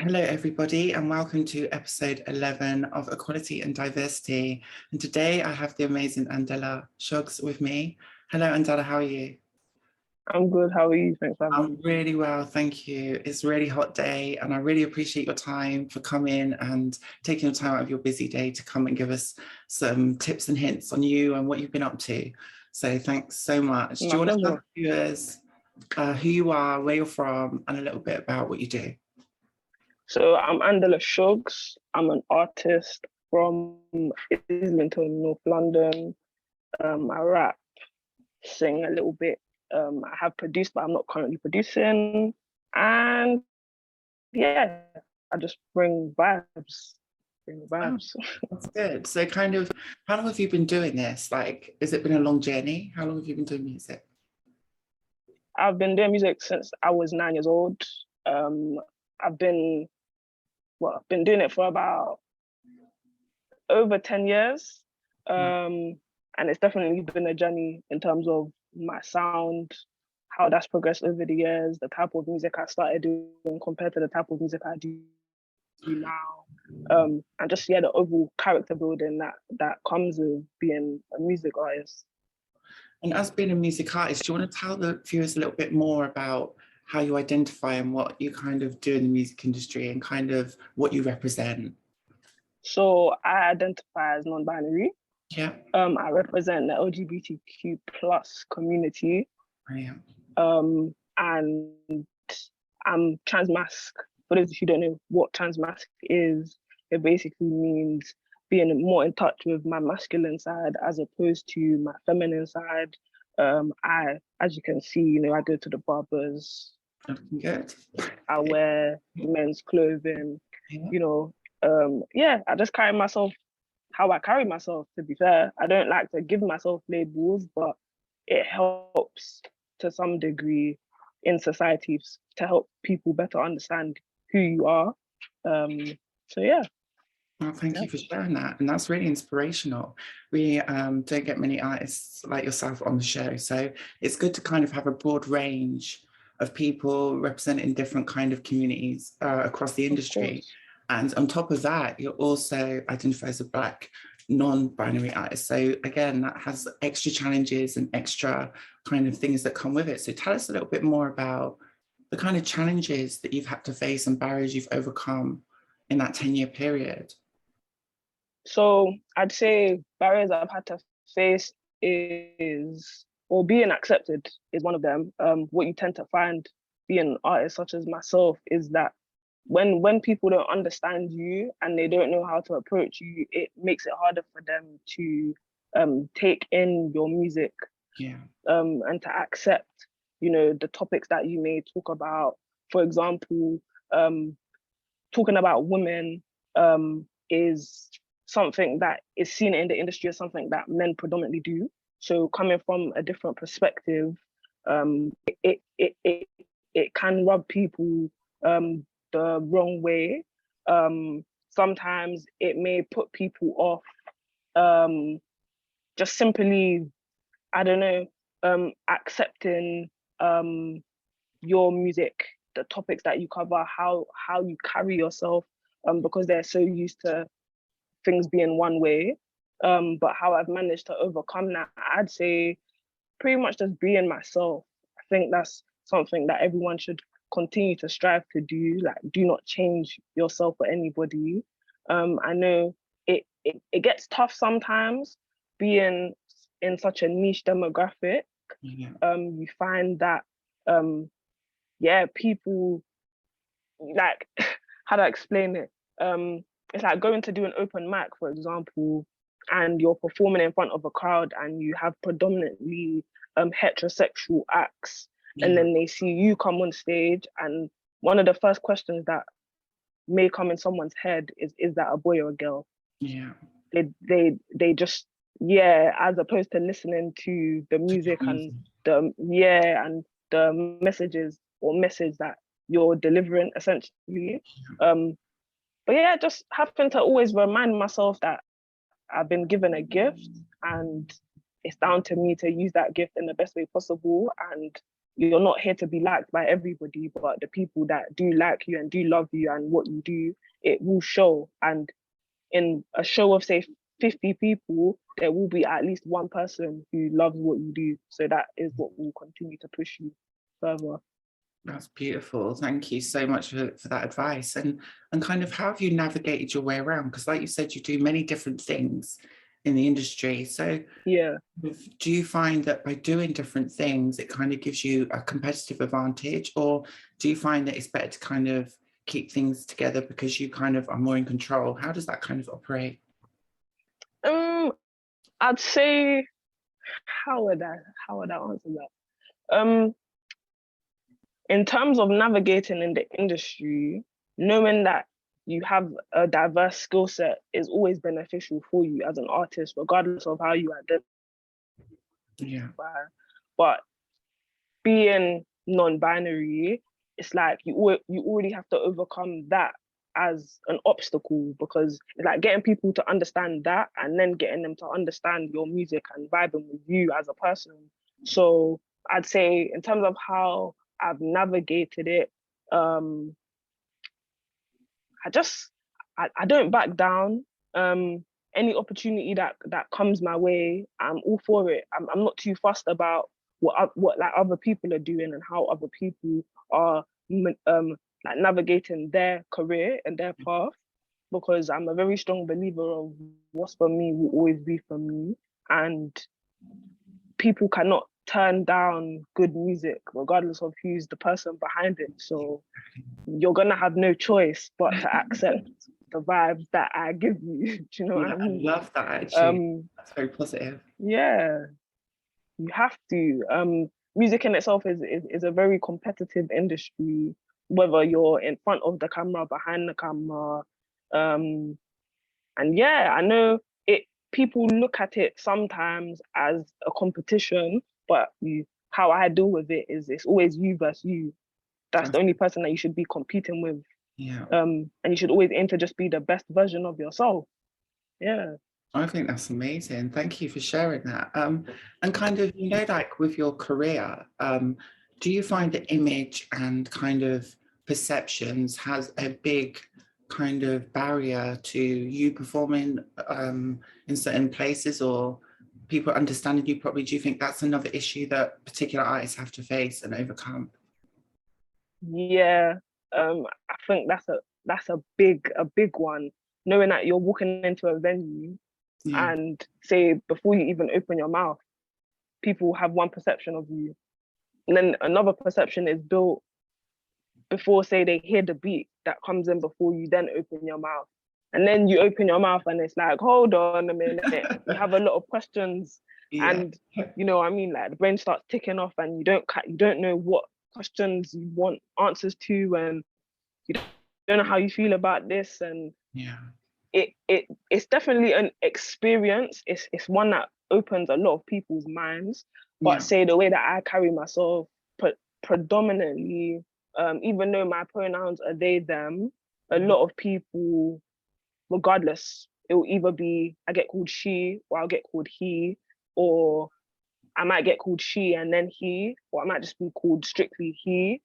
Hello, everybody, and welcome to episode 11 of Equality and Diversity. And today I have the amazing Andella Shuggs with me. Hello, Andella, how are you? I'm good. How are you? Thanks for having me. I'm really well, thank you. It's a really hot day, and I really appreciate your time for coming and taking the time out of your busy day to come and give us some tips and hints on you and what you've been up to. So thanks so much. Do My you want to tell pleasure. the viewers who you are, where you're from, and a little bit about what you do? So I'm Andella Shuggs. I'm an artist from Islington, North London. I rap, sing a little bit. I have produced, but I'm not currently producing. And yeah, I just bring vibes. Bring the Oh, vibes. that's good. So how long have you been doing this? Like, has it been a long journey? How long have you been doing music? I've been doing music since I was 9 years old. I've been doing it for about over 10 years. Wow. And it's definitely been a journey in terms of my sound, how that's progressed over the years, the type of music I started doing compared to the type of music I do now. And just the overall character building that comes with being a music artist. And as being a music artist, do you want to tell the viewers a little bit more about how you identify and what you kind of do in the music industry and kind of what you represent? So I identify as non-binary. Yeah. I represent the LGBTQ plus community. Brilliant. And I'm transmasc. For those who don't know what transmasc is, it basically means being more in touch with my masculine side as opposed to my feminine side. As you can see, I go to the barbers. Looking good. I wear men's clothing. Yeah. I just carry myself how I carry myself. To be fair, I don't like to give myself labels, but it helps to some degree in society to help people better understand who you are. So yeah. Well, thank you for sharing that. And that's really inspirational. We don't get many artists like yourself on the show. So it's good to kind of have a broad range of people representing different kind of communities across the industry. And on top of that, you're also identified as a Black non-binary artist. So again, that has extra challenges and extra kind of things that come with it. So tell us a little bit more about the kind of challenges that you've had to face and barriers you've overcome in that 10-year period. So I'd say barriers I've had to face or being accepted is one of them. What you tend to find being an artist such as myself is that when people don't understand you and they don't know how to approach you, it makes it harder for them to take in your music. Yeah. And to accept, the topics that you may talk about. For example, talking about women is something that is seen in the industry as something that men predominantly do. So coming from a different perspective, it can rub people the wrong way. Sometimes it may put people off just simply, I don't know, accepting your music, the topics that you cover, how you carry yourself, because they're so used to things being one way. But how I've managed to overcome that, I'd say pretty much just being myself. I think that's something that everyone should continue to strive to do. Like, do not change yourself for anybody. I know it gets tough sometimes being in such a niche demographic. Yeah. You find that people like how do I explain it? It's like going to do an open mic, for example, and you're performing in front of a crowd and you have predominantly heterosexual acts, and then they see you come on stage, and one of the first questions that may come in someone's head is that a boy or a girl? Yeah. They just, as opposed to listening to the music and the messages or message that you're delivering essentially. But just having to always remind myself that I've been given a gift and it's down to me to use that gift in the best way possible and you're not here to be liked by everybody, but the people that do like you and do love you and what you do, it will show. And in a show of, say, 50 people, there will be at least one person who loves what you do. So that is what will continue to push you further. That's beautiful. Thank you so much for that advice. And kind of, how have you navigated your way around? Because like you said, you do many different things in the industry. So yeah, do you find that by doing different things, it kind of gives you a competitive advantage? Or do you find that it's better to kind of keep things together because you kind of are more in control? How does that kind of operate? I'd say, how would I answer that? In terms of navigating in the industry, knowing that you have a diverse skill set is always beneficial for you as an artist, regardless of how you identify. Yeah. But being non-binary, it's like you already have to overcome that as an obstacle, because it's like getting people to understand that and then getting them to understand your music and vibing with you as a person. So I'd say in terms of how I've navigated it, I don't back down. Any opportunity that comes my way, I'm all for it. I'm not too fussed about what like other people are doing and how other people are like navigating their career and their path, because I'm a very strong believer of what's for me will always be for me, and people cannot turn down good music regardless of who's the person behind it. So you're gonna have no choice but to accept the vibes that I give you. Do you know what I mean? I love that, actually. That's very positive. Yeah, you have to. Music in itself is a very competitive industry, whether you're in front of the camera, behind the camera. And yeah, I know people look at it sometimes as a competition, but how I deal with it is it's always you versus you. That's the only person that you should be competing with. Yeah. And you should always aim to just be the best version of yourself. Yeah. I think that's amazing. Thank you for sharing that. And kind of, like with your career, do you find the image and kind of perceptions has a big kind of barrier to you performing in certain places, or people understanding you properly? Do you think that's another issue that particular artists have to face and overcome? Yeah, I think that's a big one. Knowing that you're walking into a venue and say before you even open your mouth, people have one perception of you, and then another perception is built before, say, they hear the beat that comes in before you then open your mouth. And then you open your mouth and it's like, hold on a minute, you have a lot of questions. Yeah. And you know what I mean, like the brain starts ticking off and you don't know what questions you want answers to, and you don't know how you feel about this. And yeah, it's definitely an experience. It's one that opens a lot of people's minds. But say the way that I carry myself predominantly, even though my pronouns are they, them, a lot of people, regardless, it will either be I get called she, or I'll get called he, or I might get called she and then he, or I might just be called strictly he,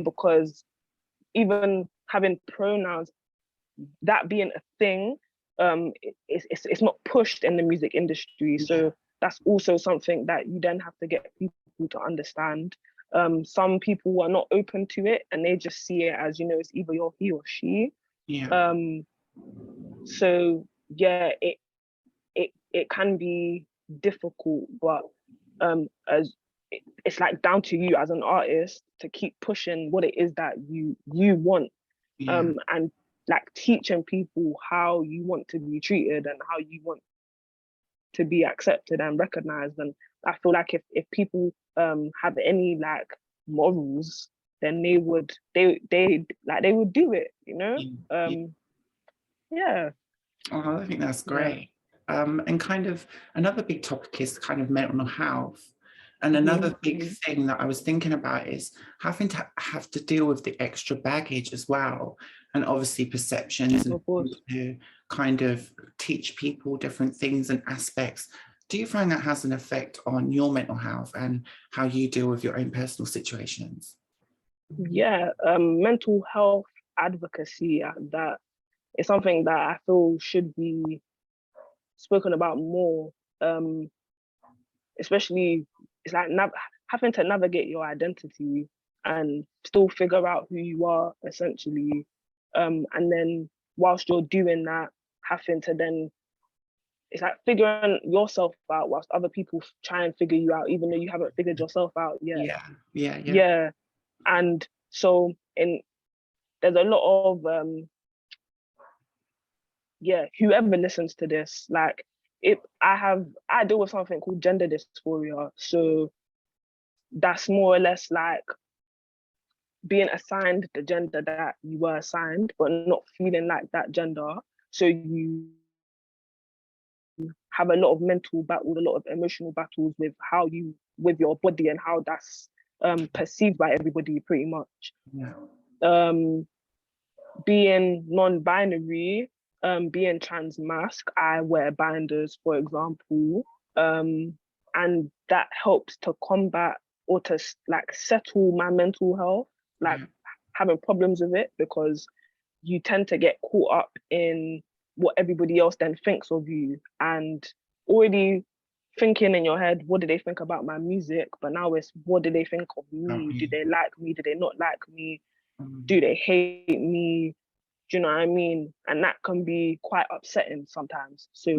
because even having pronouns, that being a thing, it's not pushed in the music industry. So that's also something that you then have to get people to understand. Some people are not open to it and they just see it as, it's either you're he or she. Yeah. So yeah, it can be difficult, but as it's like down to you as an artist to keep pushing what it is that you want, and like teaching people how you want to be treated and how you want to be accepted and recognized. And I feel like if people have any like morals, then they would do it, yeah. Oh, I think that's great. And kind of another big topic is kind of mental health. And another big thing that I was thinking about is having to have to deal with the extra baggage as well. And obviously perceptions, and to kind of teach people different things and aspects Do you find that has an effect on your mental health and how you deal with your own personal situations? Yeah, mental health advocacy, that is something that I feel should be spoken about more, especially it's like having to navigate your identity and still figure out who you are essentially, and then whilst you're doing that, having to then it's like figuring yourself out whilst other people try and figure you out, even though you haven't figured yourself out yet. Yeah. Yeah, and so in there's a lot of whoever listens to this, like if I deal with something called gender dysphoria, so that's more or less like being assigned the gender that you were assigned, but not feeling like that gender. So you have a lot of mental battles, a lot of emotional battles with with your body and how that's perceived by everybody pretty much. Yeah. Being non-binary, being trans-masc, I wear binders, for example, and that helps to combat or to like settle my mental health, like having problems with it, because you tend to get caught up in what everybody else then thinks of you, and already thinking in your head, what do they think about my music? But now it's, what do they think of me? Do they like me? Do they not like me? Do they hate me? Do you know what I mean? And that can be quite upsetting sometimes. So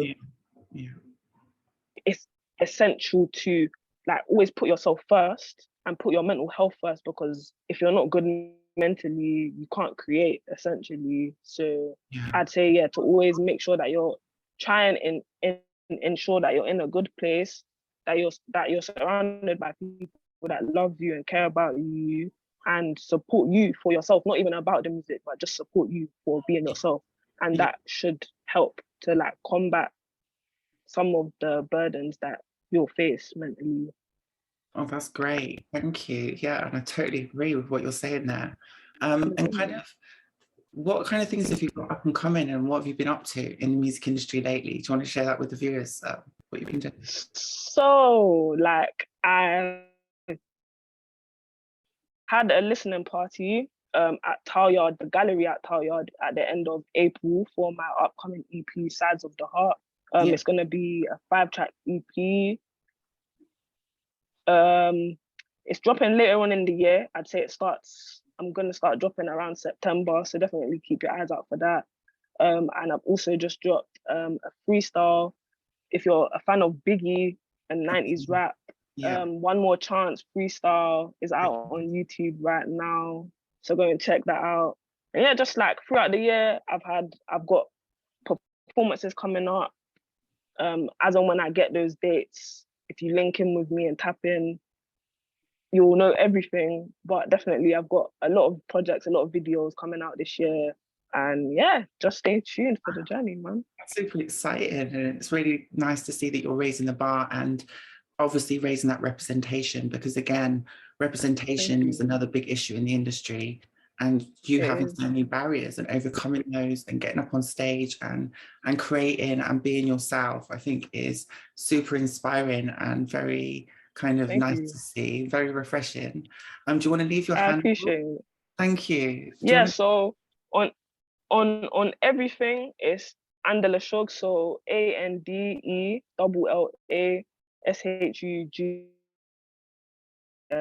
it's essential to like always put yourself first and put your mental health first, because if you're not good mentally, you can't create essentially. So I'd say, to always make sure that you're trying and ensure that you're in a good place, that you're surrounded by people that love you and care about you and support you for yourself, not even about the music, but just support you for being yourself. And that should help to like combat some of the burdens that you'll face mentally. Oh, that's great. Thank you. Yeah, and I totally agree with what you're saying there. And kind of, what kind of things have you got up and coming, and what have you been up to in the music industry lately? Do you want to share that with the viewers, what you've been doing? So, like, I had a listening party at Talyard, the gallery at Talyard, at the end of April for my upcoming EP, Sides of the Heart. It's going to be a 5-track EP. It's dropping later on in the year. I'd say I'm going to start dropping around September, so definitely keep your eyes out for that. And I've also just dropped a freestyle. If you're a fan of Biggie and 90s rap, One More Chance freestyle is out on YouTube right now, so go and check that out. And yeah, just like throughout the year, I've got performances coming up. As and when I get those dates, if you link in with me and tap in, you'll know everything. But definitely, I've got a lot of projects, a lot of videos coming out this year. And yeah, just stay tuned for the journey, man. That's super exciting. And it's really nice to see that you're raising the bar and obviously raising that representation, because again, representation is another big issue in the industry. And you having so many barriers and overcoming those and getting up on stage and creating and being yourself, I think is super inspiring and very kind of nice to see, very refreshing. Do you want to leave your hand? I appreciate it. Thank you. Yeah, so on everything it's Andella Shuggs, so ANDELLASHUG.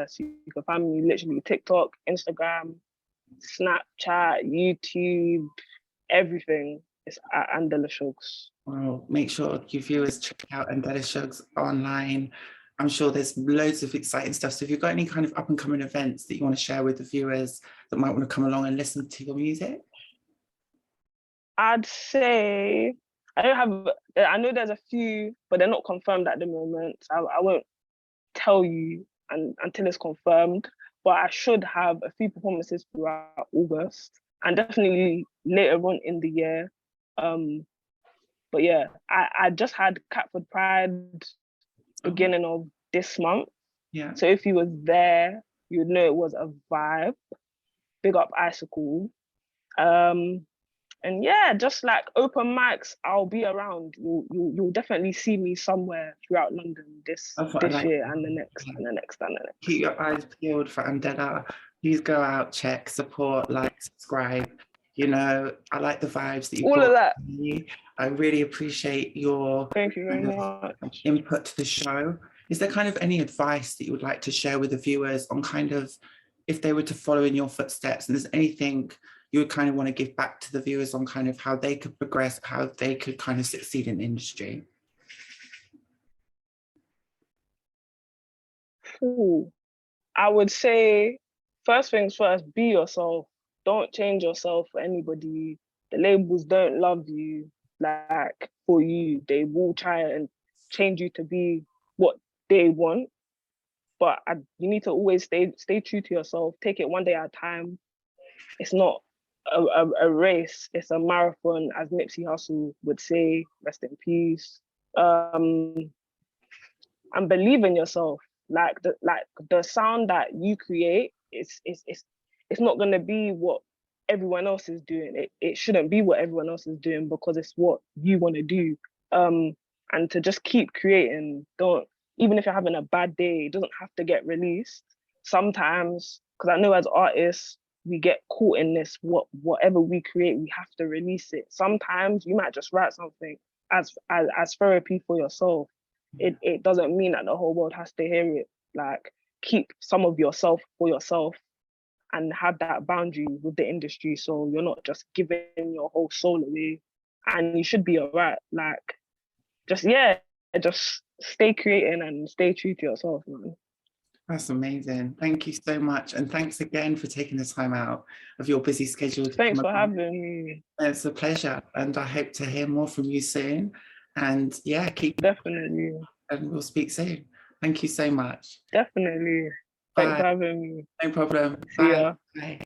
So you can find me literally TikTok, Instagram, Snapchat, YouTube, everything is at Andella Shuggs. Well, make sure your viewers check out Andella Shuggs online. I'm sure there's loads of exciting stuff. So if you've got any kind of up and coming events that you want to share with the viewers that might want to come along and listen to your music? I'd say I know there's a few, but they're not confirmed at the moment. I won't tell you until it's confirmed, but I should have a few performances throughout August and definitely later on in the year. But yeah, I just had Catford Pride beginning of this month. Yeah. So if you was there, you'd know it was a vibe. Big up Icicle. And yeah, just like open mics, I'll be around. You'll definitely see me somewhere throughout London this That's what I like. year and the next and the next and the next. Keep your eyes peeled for Andella. Please go out, check, support, like, subscribe. You know, I like the vibes that you All of brought that. to me. I really appreciate your Thank you very much. input to the show. Is there kind of any advice that you would like to share with the viewers on kind of if they were to follow in your footsteps, and there's anything you would kind of want to give back to the viewers on kind of how they could progress, how they could kind of succeed in the industry? Ooh. I would say, first things first, be yourself. Don't change yourself for anybody. The labels don't love you like for you. They will try and change you to be what they want. But you need to always stay true to yourself. Take it one day at a time. It's not a race. It's a marathon, as Nipsey Hussle would say. Rest in peace. And believe in yourself. Like the sound that you create, it's not gonna be what everyone else is doing. It shouldn't be what everyone else is doing because it's what you want to do. And to just keep creating. Don't, even if you're having a bad day, it doesn't have to get released. Sometimes, because I know as artists, we get caught in this, whatever we create, we have to release it. Sometimes you might just write something as therapy for yourself. It doesn't mean that the whole world has to hear it. Like, keep some of yourself for yourself and have that boundary with the industry, so you're not just giving your whole soul away. And you should be all right. Like, just stay creating and stay true to yourself, man. That's amazing. Thank you so much. And thanks again for taking the time out of your busy schedule. Thanks for having me. It's a pleasure. And I hope to hear more from you soon. And yeah, keep definitely. And we'll speak soon. Thank you so much. Definitely. Bye. Thanks for having me. No problem. See ya. Bye.